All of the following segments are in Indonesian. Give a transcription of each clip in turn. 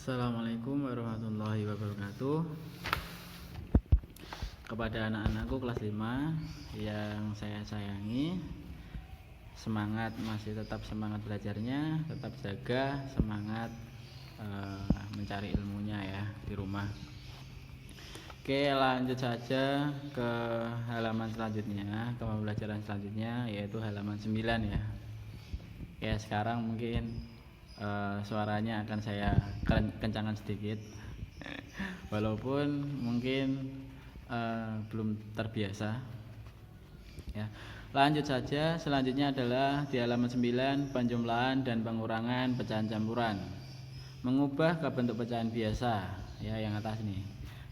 Assalamualaikum warahmatullahi wabarakatuh. Kepada anak-anakku kelas 5 yang saya sayangi, semangat, masih tetap semangat belajarnya, tetap jaga semangat mencari ilmunya ya di rumah. Oke, lanjut saja ke halaman selanjutnya, ke pembelajaran selanjutnya, yaitu halaman 9 ya. Ya, sekarang mungkin suaranya akan saya kencangkan sedikit, walaupun mungkin belum terbiasa ya. Lanjut saja, selanjutnya adalah di halaman 9, penjumlahan dan pengurangan pecahan campuran, mengubah ke bentuk pecahan biasa ya, yang atas nih.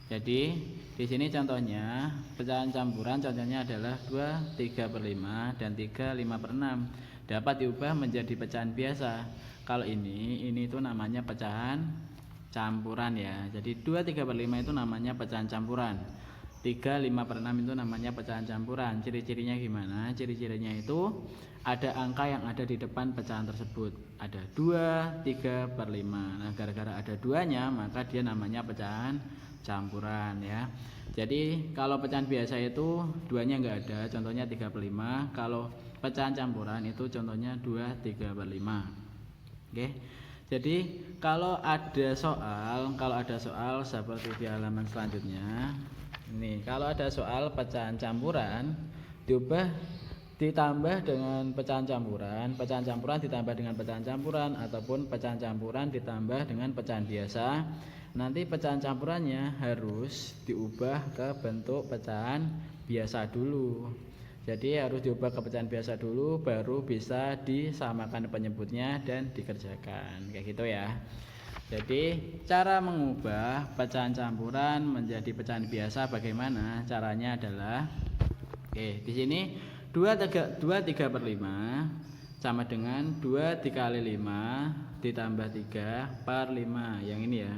Jadi di sini contohnya pecahan campuran, contohnya adalah 2 3/5 dan 3 5/6 dapat diubah menjadi pecahan biasa. Kalau ini itu namanya pecahan campuran ya. Jadi 2 3/5 itu namanya pecahan campuran, 3 5/6 itu namanya pecahan campuran. Ciri-cirinya gimana? Ciri-cirinya itu ada angka yang ada di depan pecahan tersebut. Ada 2 3/5. Nah, gara-gara ada duanya maka dia namanya pecahan campuran ya. Jadi kalau pecahan biasa itu duanya enggak ada, contohnya 3/5. Kalau pecahan campuran itu contohnya 2 3/5. Oke. Jadi kalau ada soal seperti di halaman selanjutnya. Ini kalau ada soal pecahan campuran ditambah dengan pecahan campuran ditambah dengan pecahan campuran, ataupun pecahan campuran ditambah dengan pecahan biasa. Nanti pecahan campurannya harus diubah ke bentuk pecahan biasa dulu. Jadi harus diubah ke pecahan biasa dulu, baru bisa disamakan penyebutnya dan dikerjakan, kayak gitu ya. Jadi cara mengubah pecahan campuran menjadi pecahan biasa bagaimana? Caranya adalah, di sini 2 3/5 sama dengan 2 dikali 5 ditambah 3/5, yang ini ya.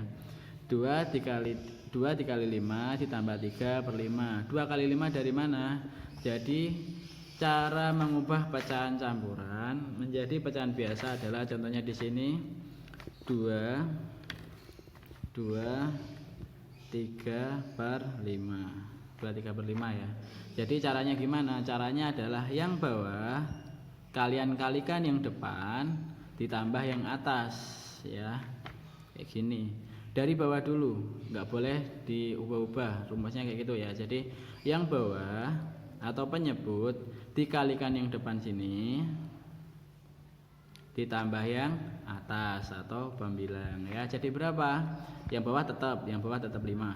2 dikali 5 ditambah 3/5. 2 kali 5 dari mana? Jadi cara mengubah pecahan campuran menjadi pecahan biasa adalah contohnya di sini 2 3/5. 2 3/5 ya. Jadi caranya gimana? Caranya adalah yang bawah kalian kalikan yang depan ditambah yang atas ya. Kayak gini. Dari bawah dulu, nggak boleh diubah-ubah, rumusnya kayak gitu ya. Jadi yang bawah atau penyebut dikalikan yang depan sini ditambah yang atas atau pembilang ya. Jadi berapa? Yang bawah tetap 5.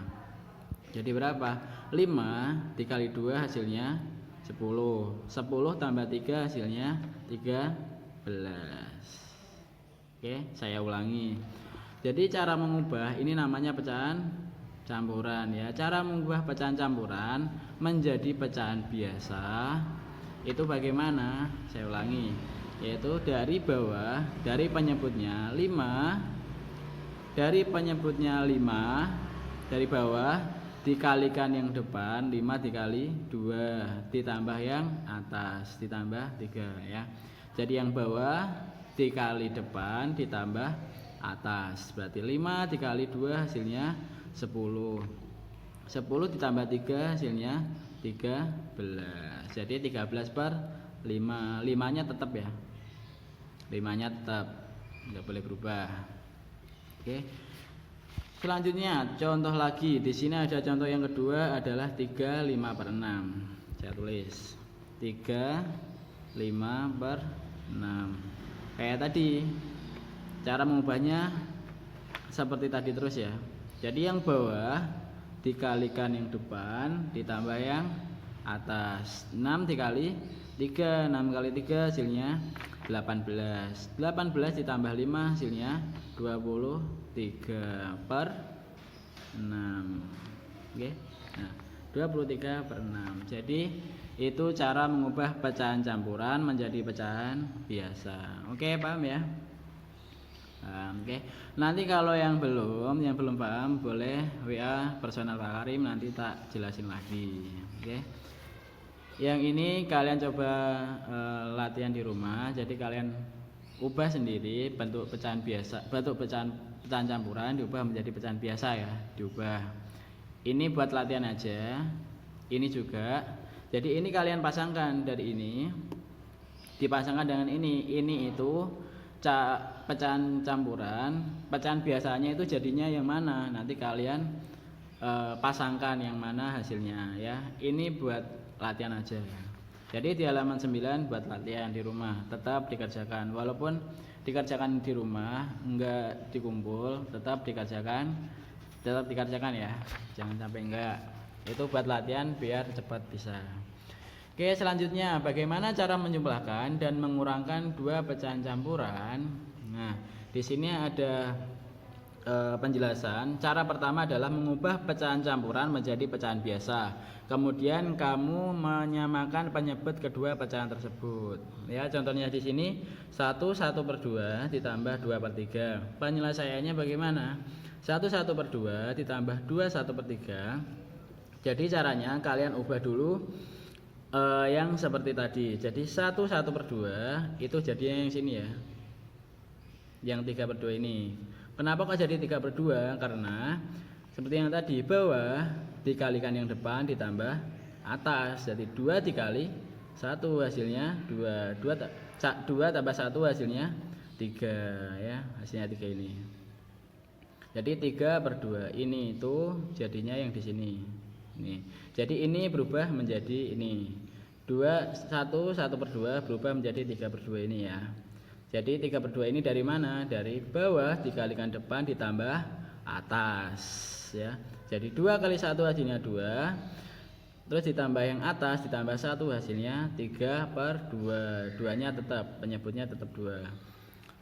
Jadi berapa? 5 dikali 2 hasilnya 10. 10 tambah 3 hasilnya 13. Oke, saya ulangi. Jadi cara mengubah ini namanya pecahan campuran ya. Cara mengubah pecahan campuran menjadi pecahan biasa itu bagaimana? Saya ulangi, yaitu dari bawah, dari penyebutnya 5, dari bawah dikalikan yang depan 5 dikali 2 ditambah yang atas ditambah 3 ya. Jadi yang bawah dikali depan ditambah atas, berarti 5 dikali 2 hasilnya 10. 10 ditambah 3 hasilnya 13. Jadi 13/5. 5-nya tetap ya. 5-nya tetap, enggak boleh berubah. Oke. Selanjutnya contoh lagi. Di sini ada contoh yang kedua adalah 3 5/6. Saya tulis 3 5/6. Kayak tadi. Cara mengubahnya seperti tadi terus ya. Jadi yang bawah dikalikan yang depan ditambah yang atas. 6 dikali 3, 6 kali 3 hasilnya 18. 18 ditambah 5 hasilnya 23/6. Oke. Nah, 23/6. Jadi itu cara mengubah pecahan campuran menjadi pecahan biasa. Oke, paham ya? Oke. Nanti kalau yang belum paham boleh WA personal Pak Karim, nanti tak jelasin lagi. Oke. Yang ini kalian coba latihan di rumah. Jadi kalian ubah sendiri bentuk pecahan biasa, bentuk pecahan campuran diubah menjadi pecahan biasa ya, diubah. Ini buat latihan aja. Ini juga. Jadi ini kalian pasangkan dari ini, dipasangkan dengan ini itu pecahan campuran, pecahan biasanya itu jadinya yang mana? Nanti kalian pasangkan yang mana hasilnya ya. Ini buat latihan aja. Jadi di halaman 9 buat latihan di rumah, tetap dikerjakan. Walaupun dikerjakan di rumah, enggak dikumpul, tetap dikerjakan ya. Jangan sampai enggak. Itu buat latihan biar cepat bisa. Oke, selanjutnya bagaimana cara menjumlahkan dan mengurangkan dua pecahan campuran? Nah, di sini ada penjelasan. Cara pertama adalah mengubah pecahan campuran menjadi pecahan biasa. Kemudian kamu menyamakan penyebut kedua pecahan tersebut. Ya, contohnya di sini 1/2 ditambah 2/3. Penyelesaiannya bagaimana? 1/2 ditambah 2/3. Jadi caranya kalian ubah dulu yang seperti tadi. Jadi 1/2 itu jadinya yang sini ya. Yang 3/2 ini. Kenapa kok jadi 3/2? Karena seperti yang tadi, bawah dikalikan yang depan ditambah atas. Jadi 2 dikali 1 hasilnya 2. 2 tambah 1 hasilnya 3 ya. Hasilnya 3 ini. Jadi 3/2 ini itu jadinya yang di sini. Ini. Jadi ini berubah menjadi ini. 1/2 berubah menjadi 3/2 ini ya. Jadi 3/2 ini dari mana? Dari bawah dikalikan depan ditambah atas ya. Jadi 2 kali 1 hasilnya 2. Terus ditambah yang atas ditambah 1 hasilnya 3/2. 2-nya tetap, penyebutnya tetap 2.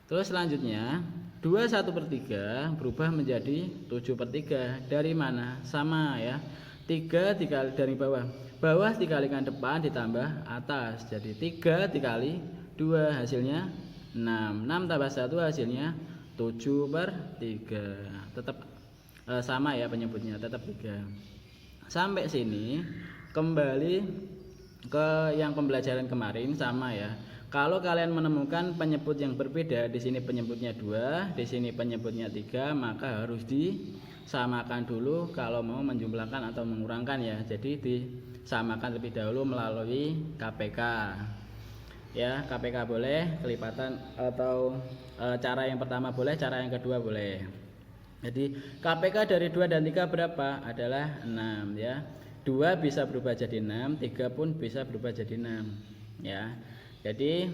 Terus selanjutnya 2/1/3 berubah menjadi 7/3. Dari mana? Sama ya. 3 dikali dari bawah. Bawah dikalikan depan ditambah atas. Jadi 3 dikali 2 hasilnya 6. 6 tambah 1 hasilnya 7/3. Tetap sama ya penyebutnya, tetap 3. Sampai sini kembali ke yang pembelajaran kemarin sama ya. Kalau kalian menemukan penyebut yang berbeda, di sini penyebutnya 2, di sini penyebutnya 3, maka harus disamakan dulu kalau mau menjumlahkan atau mengurangkan ya. Jadi disamakan lebih dahulu melalui KPK. Ya, KPK boleh, kelipatan atau cara yang pertama boleh, cara yang kedua boleh. Jadi KPK dari 2 dan 3 berapa? Adalah 6 ya. 2 bisa berubah jadi 6, 3 pun bisa berubah jadi 6 ya. Jadi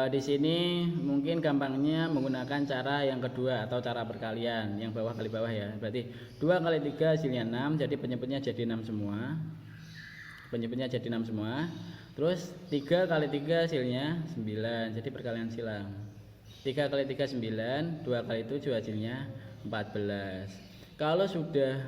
di sini mungkin gampangnya menggunakan cara yang kedua atau cara perkalian, yang bawah kali bawah ya. Berarti 2 kali 3 hasilnya 6, jadi penyebutnya jadi 6 semua. Penyebutnya jadi 6 semua. Terus 3 kali 3 hasilnya 9, jadi perkalian silang. 3 kali 3 9, 2 kali 7 hasilnya 14. Kalau sudah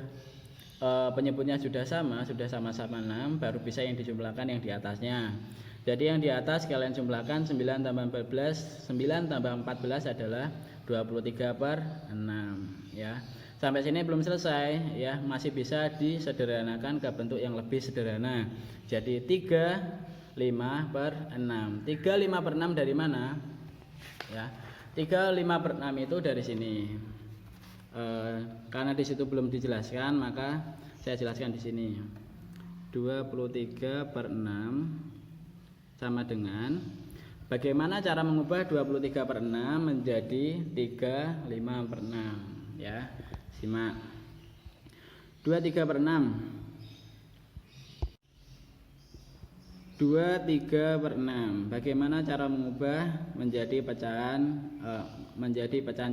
penyebutnya sudah sama-sama 6, baru bisa yang dijumlahkan yang di atasnya. Jadi yang di atas kalian jumlahkan 9 tambah 14, 9 tambah 14 adalah 23/6 ya. Sampai sini belum selesai ya, masih bisa disederhanakan ke bentuk yang lebih sederhana. Jadi 3/5/6. 3/5/6 dari mana? Ya. 3/5/6 itu dari sini. Karena di situ belum dijelaskan, maka saya jelaskan di sini. 23/6 sama dengan, bagaimana cara mengubah 23/6 menjadi 3/5/6 ya. Simak. 23/6. 23/6. Bagaimana cara mengubah menjadi pecahan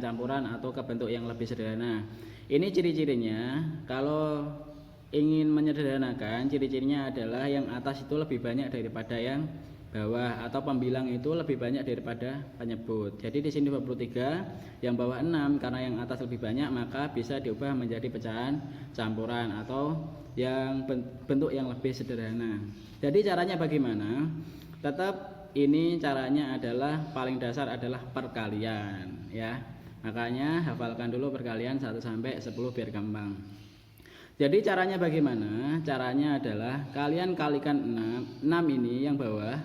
campuran atau ke bentuk yang lebih sederhana? Ini ciri-cirinya. Kalau ingin menyederhanakan, ciri-cirinya adalah yang atas itu lebih banyak daripada yang bawah, atau pembilang itu lebih banyak daripada penyebut. Jadi di sini 23, yang bawah 6, karena yang atas lebih banyak maka bisa diubah menjadi pecahan campuran atau yang bentuk yang lebih sederhana. Jadi caranya bagaimana? Tetap ini caranya adalah paling dasar adalah perkalian ya. Makanya hafalkan dulu perkalian 1 sampai 10 biar gampang. Jadi caranya bagaimana? Caranya adalah kalian kalikan 6 ini yang bawah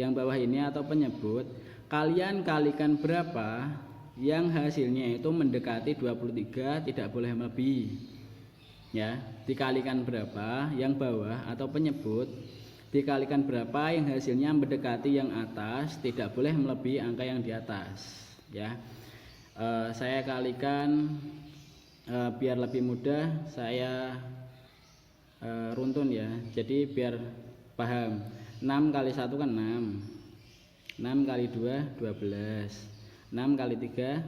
yang bawah ini atau penyebut, kalian kalikan berapa yang hasilnya itu mendekati 23, tidak boleh melebihi. Ya, dikalikan berapa yang bawah atau penyebut, dikalikan berapa yang hasilnya mendekati yang atas, tidak boleh melebihi angka yang di atas. Ya, saya kalikan biar lebih mudah, saya runtun ya, jadi biar paham. 6 kali 1 kan 6, 6 kali 2 12, 6 kali 3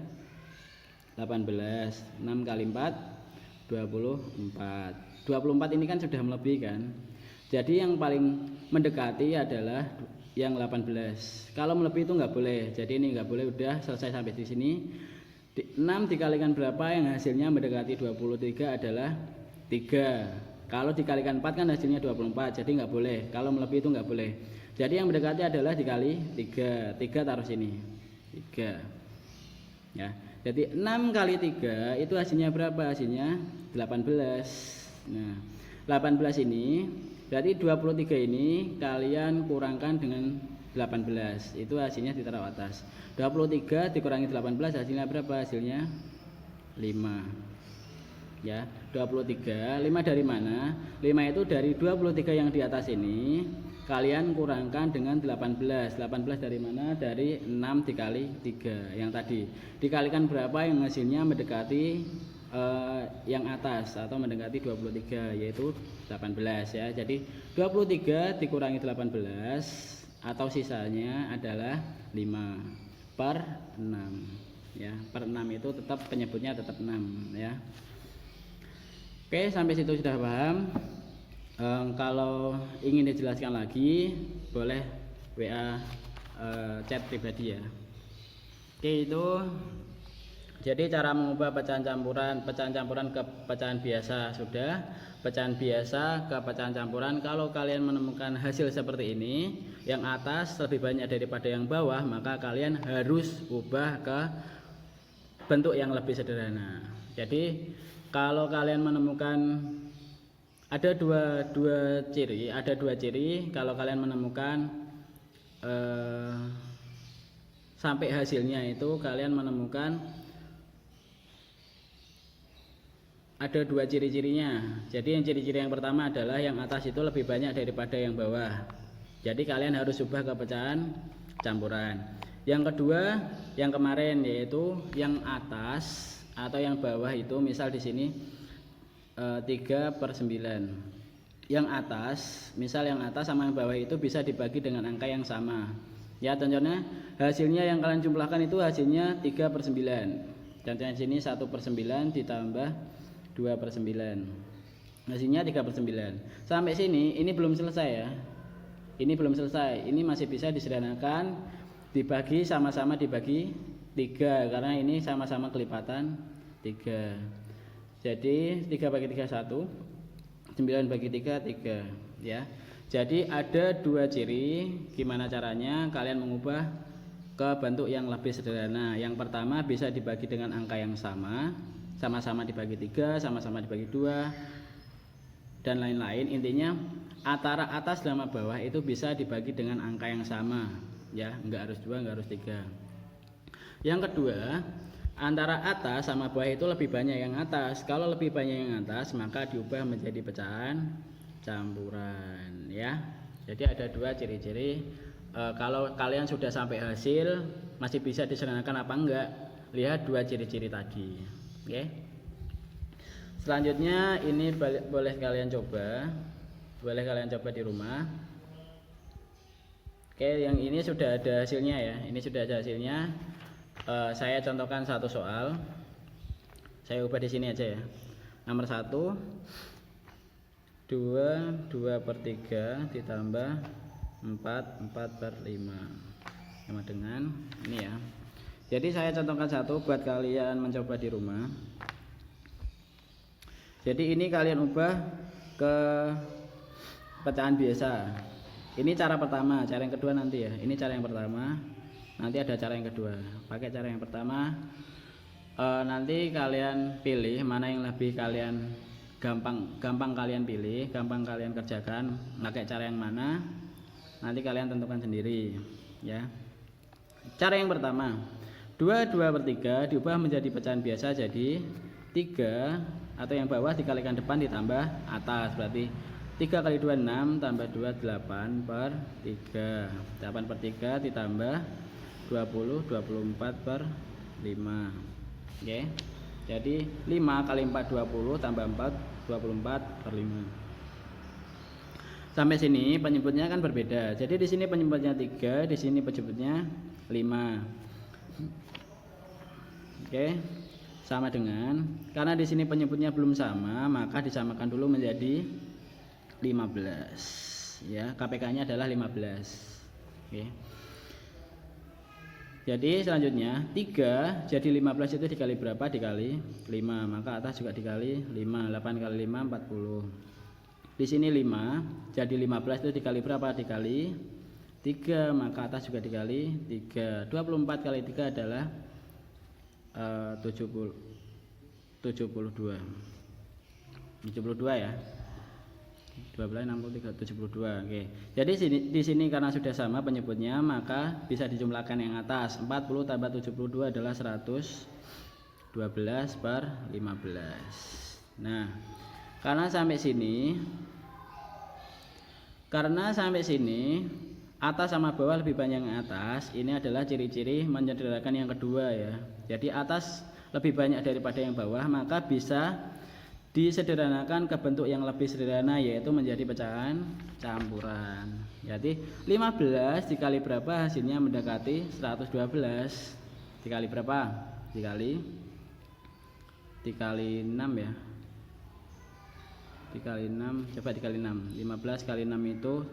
18, 6 kali 4 24. 24 ini kan sudah melebihi kan. Jadi yang paling mendekati adalah yang 18. Kalau melebihi itu nggak boleh. Jadi ini nggak boleh, udah selesai sampai di sini. 6 dikalikan berapa yang hasilnya mendekati 23 adalah 3. Kalau dikalikan 4 kan hasilnya 24, jadi nggak boleh. Kalau melebihi itu nggak boleh. Jadi yang mendekati adalah dikali 3. 3 taruh sini. 3. Ya. Jadi 6 kali 3 itu hasilnya berapa? Hasilnya 18. Nah, 18 ini berarti 23 ini kalian kurangkan dengan 18. Itu hasilnya ditaruh atas. 23 dikurangi 18 hasilnya berapa? Hasilnya 5. Ya, 23. 5 dari mana? 5 itu dari 23 yang di atas ini kalian kurangkan dengan 18. 18 dari mana? Dari 6 dikali 3 yang tadi. Dikalikan berapa yang hasilnya mendekati yang atas atau mendekati 23, yaitu 18 ya. Jadi 23 dikurangi 18 atau sisanya adalah 5 per 6 ya. Per 6 itu tetap penyebutnya tetap 6 ya. Oke, sampai situ sudah paham. Kalau ingin dijelaskan lagi boleh WA chat pribadi ya. Oke, itu jadi cara mengubah pecahan campuran ke pecahan biasa sudah, pecahan biasa ke pecahan campuran. Kalau kalian menemukan hasil seperti ini, yang atas lebih banyak daripada yang bawah, maka kalian harus ubah ke bentuk yang lebih sederhana. Jadi kalau kalian menemukan ada dua ciri, kalau kalian menemukan sampai hasilnya itu kalian menemukan ada 2 ciri-cirinya. Jadi yang ciri-ciri yang pertama adalah yang atas itu lebih banyak daripada yang bawah. Jadi kalian harus ubah ke pecahan campuran. Yang kedua, yang kemarin, yaitu yang atas atau yang bawah itu, misal di sini 3/9. Yang atas, misal yang atas sama yang bawah itu bisa dibagi dengan angka yang sama. Ya, contohnya hasilnya yang kalian jumlahkan itu hasilnya 3/9. Contohnya sini 1/9 ditambah 2/9. Hasilnya 3/9. Sampai sini ini belum selesai ya. Ini belum selesai. Ini masih bisa disederhanakan, dibagi sama-sama dibagi 3 karena ini sama-sama kelipatan 3. Jadi 3 bagi 3 1, 9 bagi 3 3 ya. Jadi ada 2 ciri. Gimana caranya kalian mengubah ke bentuk yang lebih sederhana. Yang pertama bisa dibagi dengan angka yang sama, sama-sama dibagi 3, sama-sama dibagi 2 dan lain-lain. Intinya antara atas sama bawah itu bisa dibagi dengan angka yang sama ya, enggak harus 2, enggak harus 3. Yang kedua, antara atas sama bawah itu lebih banyak yang atas. Kalau lebih banyak yang atas, maka diubah menjadi pecahan campuran ya. Jadi ada 2 ciri-ciri. Kalau kalian sudah sampai hasil masih bisa disederhanakan apa enggak, lihat 2 ciri-ciri tadi. Oke. Selanjutnya ini boleh kalian coba. Boleh kalian coba di rumah. Oke, yang ini sudah ada hasilnya ya. Ini sudah ada hasilnya. Saya contohkan satu soal. Saya ubah di sini aja ya. Nomor 1 2/3 ditambah 4/5 sama dengan ini ya. Jadi saya contohkan satu buat kalian mencoba di rumah. Jadi ini kalian ubah ke pecahan biasa. Ini cara pertama, cara yang kedua nanti ya. Ini cara yang pertama, nanti ada cara yang kedua. Pakai cara yang pertama, nanti kalian pilih mana yang lebih kalian gampang kalian pilih, gampang kalian kerjakan, pakai cara yang mana. nanti kalian tentukan sendiri ya. Cara yang pertama, 2/3 diubah menjadi pecahan biasa, jadi 3 atau yang bawah dikalikan depan ditambah atas, berarti 3 kali 2 6 tambah 2 8/3, 8/3 ditambah 20 24/5. Oke, jadi 5 kali 4 20 tambah 4 24/5. Sampai sini penyebutnya kan berbeda. Jadi di sini penyebutnya 3, di sini penyebutnya 5. Oke, sama dengan, karena di sini penyebutnya belum sama, maka disamakan dulu menjadi 15 ya. KPK-nya adalah 15. Oke. Jadi selanjutnya 3 jadi 15 itu dikali berapa? Dikali 5, maka atas juga dikali 5. 8 kali 5 40. Di sini 5 jadi 15 itu dikali berapa? Dikali 3, maka atas juga dikali 3. 24 kali 3 adalah 72 ya. 12 63 72. Oke. Jadi di sini karena sudah sama penyebutnya, maka bisa dijumlahkan yang atas. 40 tambah 72 adalah 112/15. Nah, karena sampai sini atas sama bawah lebih banyak yang atas, ini adalah ciri-ciri menyederhanakan yang kedua ya. Jadi atas lebih banyak daripada yang bawah, maka bisa disederhanakan ke bentuk yang lebih sederhana, yaitu menjadi pecahan campuran. Jadi 15 dikali berapa? Hasilnya mendekati 112. Dikali berapa? Dikali 6 ya. Dikali 6, coba dikali 6. 15 kali 6 itu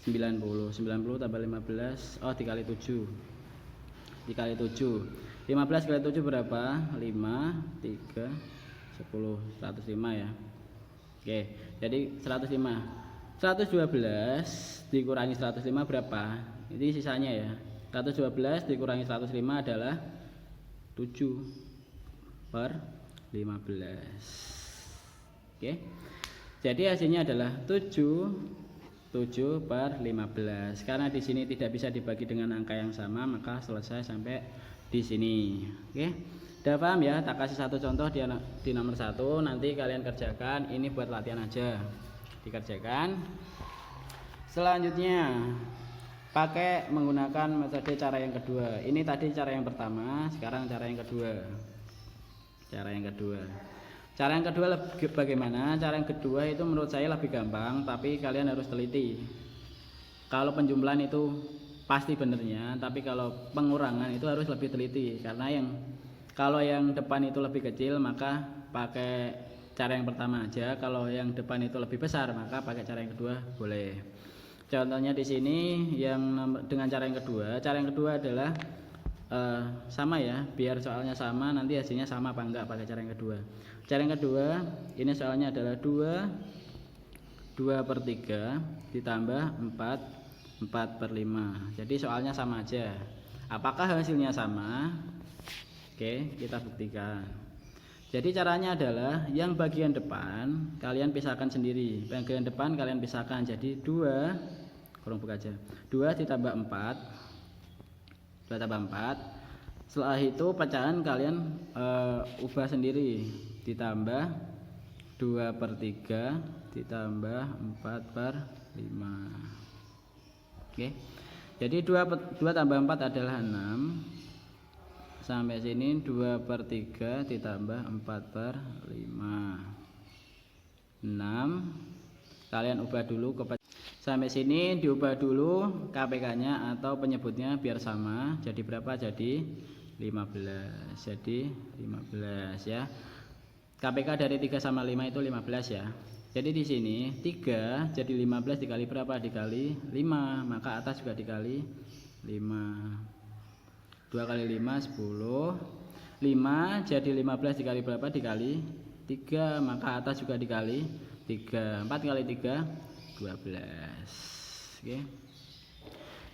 90. 90 tambah 15, dikali 7. Dikali 7. 15 kali 7 berapa? 5, 3, 10, 105 ya. Oke, jadi 105. 112 dikurangi 105 berapa? Ini sisanya ya. 112 dikurangi 105 /7 Oke. Jadi hasilnya adalah 7/15. Karena di sini tidak bisa dibagi dengan angka yang sama, maka selesai sampai di sini. Oke. Udah paham ya? Tak kasih satu contoh di nomor 1, nanti kalian kerjakan. Ini buat latihan aja, dikerjakan. Selanjutnya pakai menggunakan metode cara yang kedua. Ini tadi cara yang pertama, sekarang cara yang kedua. Cara yang kedua bagaimana? Cara yang kedua itu menurut saya lebih gampang, tapi kalian harus teliti. Kalau penjumlahan itu pasti benernya, tapi kalau pengurangan itu harus lebih teliti, karena kalau yang depan itu lebih kecil, maka pakai cara yang pertama aja. Kalau yang depan itu lebih besar, maka pakai cara yang kedua boleh. Contohnya di sini dengan cara yang kedua. Cara yang kedua adalah sama ya, biar soalnya sama, nanti hasilnya sama apa enggak pakai cara yang kedua. Cara yang kedua, ini soalnya adalah 2/3 ditambah 4/5. Jadi soalnya sama aja. Apakah hasilnya sama? Oke, kita buktikan. Jadi caranya adalah yang bagian depan kalian pisahkan sendiri. Bagian depan kalian pisahkan. Jadi 2 ditambah 4. 2 tambah 4. Setelah itu pecahan kalian ubah sendiri. Ditambah 2/3 ditambah 4/5. Oke. Jadi 2 tambah 4 adalah 6. Sampai sini 2/3 ditambah 4/5. 6. Kalian ubah dulu sampai sini diubah dulu KPK-nya atau penyebutnya biar sama. Jadi berapa? Jadi 15. Jadi 15 ya. KPK dari 3 sama 5 itu 15 ya. Jadi di sini 3 jadi 15 dikali berapa? Dikali 5, maka atas juga dikali 5. 2 kali 5 10. 5 jadi 15 dikali berapa? Dikali 3, maka atas juga dikali 3. 4 kali 3 12. Oke.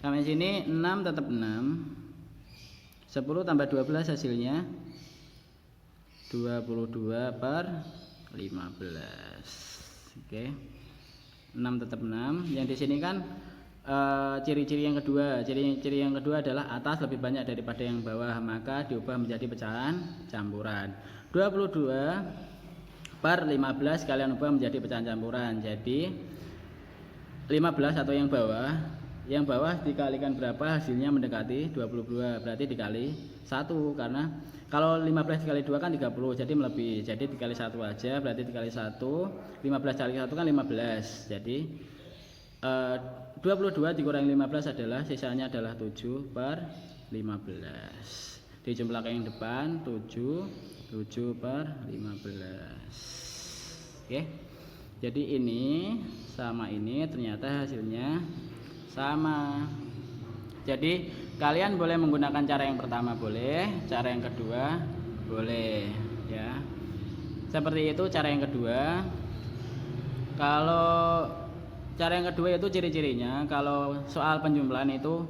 Sampai sini 6 tetap 6. 10 tambah 12 hasilnya 22/15. Oke. 6 tetap 6. Yang di sini kan ciri-ciri yang kedua. Ciri-ciri yang kedua adalah atas lebih banyak daripada yang bawah, maka diubah menjadi pecahan campuran. 22/15 kalian ubah menjadi pecahan campuran. Jadi 15 atau yang bawah dikalikan berapa hasilnya mendekati 22, berarti dikali 1, karena kalau 15 dikali 2 kan 30, jadi melebihi, jadi dikali 1 aja, berarti dikali 1, 15 kali 1 kan 15, jadi 22 dikurangi 15 adalah sisanya adalah 7/15. Dijumlahkan yang depan 7/15. Oke. Jadi ini sama ini ternyata hasilnya sama. Jadi kalian boleh menggunakan cara yang pertama, boleh, cara yang kedua boleh, ya. Seperti itu cara yang kedua. Kalau cara yang kedua itu ciri-cirinya, kalau soal penjumlahan itu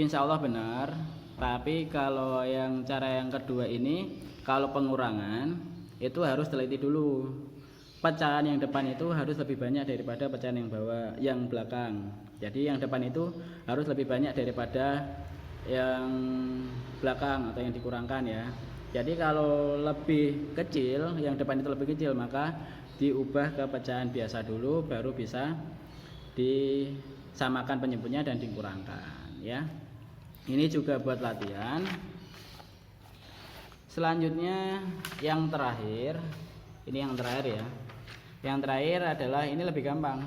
insya Allah benar. Tapi kalau yang cara yang kedua ini, kalau pengurangan itu harus teliti dulu. Pecahan yang depan itu harus lebih banyak daripada pecahan yang belakang. Jadi yang depan itu harus lebih banyak daripada yang belakang atau yang dikurangkan, ya. Jadi kalau lebih kecil, yang depan itu lebih kecil, maka diubah ke pecahan biasa dulu, baru bisa disamakan penyebutnya dan dikurangkan, ya. Ini juga buat latihan. Selanjutnya yang terakhir, ini yang terakhir, ya. Yang terakhir adalah ini lebih gampang.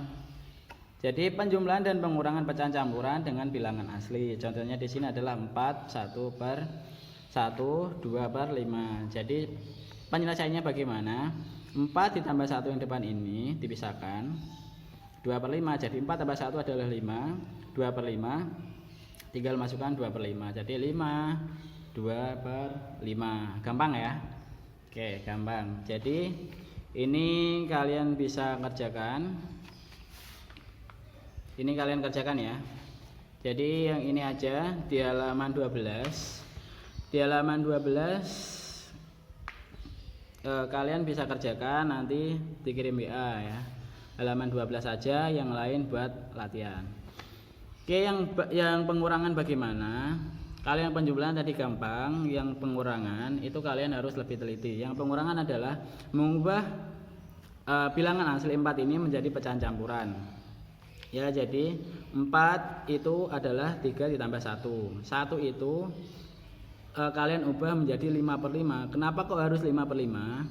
Jadi penjumlahan dan pengurangan pecahan campuran dengan bilangan asli. Contohnya di sini adalah 4, 1/1, 2/5. Jadi penyelesaiannya bagaimana? 4 ditambah 1 yang depan ini dipisahkan 2/5. Jadi 4 tambah 1 adalah 5, 2/5. Tinggal masukkan 2/5. Jadi 5, 2/5. Gampang, ya? Oke, gampang. Jadi ini kalian bisa kerjakan. Ini kalian kerjakan, ya. Jadi yang ini aja di halaman 12. Di halaman 12 kalian bisa kerjakan, nanti dikirim WA, ya. Halaman 12 saja, yang lain buat latihan. Oke, yang pengurangan bagaimana? Kalian penjumlahan tadi gampang, yang pengurangan itu kalian harus lebih teliti. Yang pengurangan adalah mengubah bilangan asli 4 ini menjadi pecahan campuran. Ya, jadi 4 itu adalah 3 ditambah 1. 1 itu kalian ubah menjadi 5/5. Kenapa kok harus 5/5?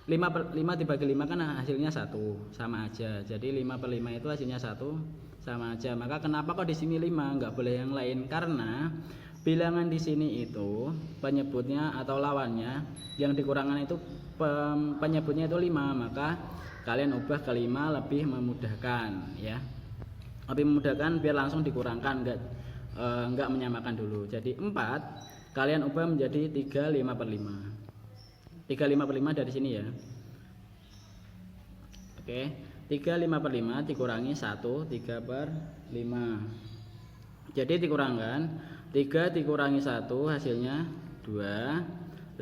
5 dibagi 5 kan hasilnya 1, sama aja. Jadi 5/5 itu hasilnya 1, sama aja. Maka kenapa kok di sini 5, nggak boleh yang lain? Karena bilangan di sini itu penyebutnya atau lawannya yang dikurangkan itu penyebutnya itu 5, maka kalian ubah ke 5 lebih memudahkan, ya. Lebih memudahkan biar langsung dikurangkan, enggak menyamakan dulu. Jadi 4 kalian ubah menjadi 3/5/5. 3/5/5 dari sini, ya. Oke, 3/5/5 dikurangi 1, 3/5. Jadi dikurangkan 3 dikurangi 1 hasilnya 2,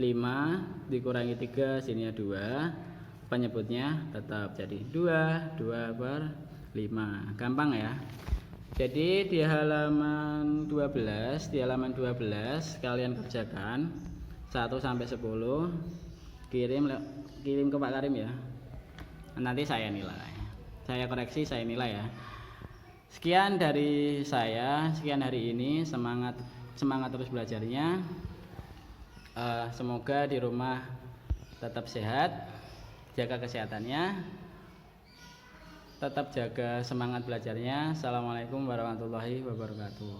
5 dikurangi 3 hasilnya 2, penyebutnya tetap jadi 2/5. Gampang, ya. Jadi di halaman 12 kalian kerjakan 1 sampai 10, kirim ke Pak Karim, ya. Nanti saya nilai. Saya koreksi, saya nilai, ya. Sekian dari saya, sekian hari ini. Semangat terus belajarnya. Semoga di rumah tetap sehat, jaga kesehatannya, tetap jaga semangat belajarnya. Assalamualaikum warahmatullahi wabarakatuh.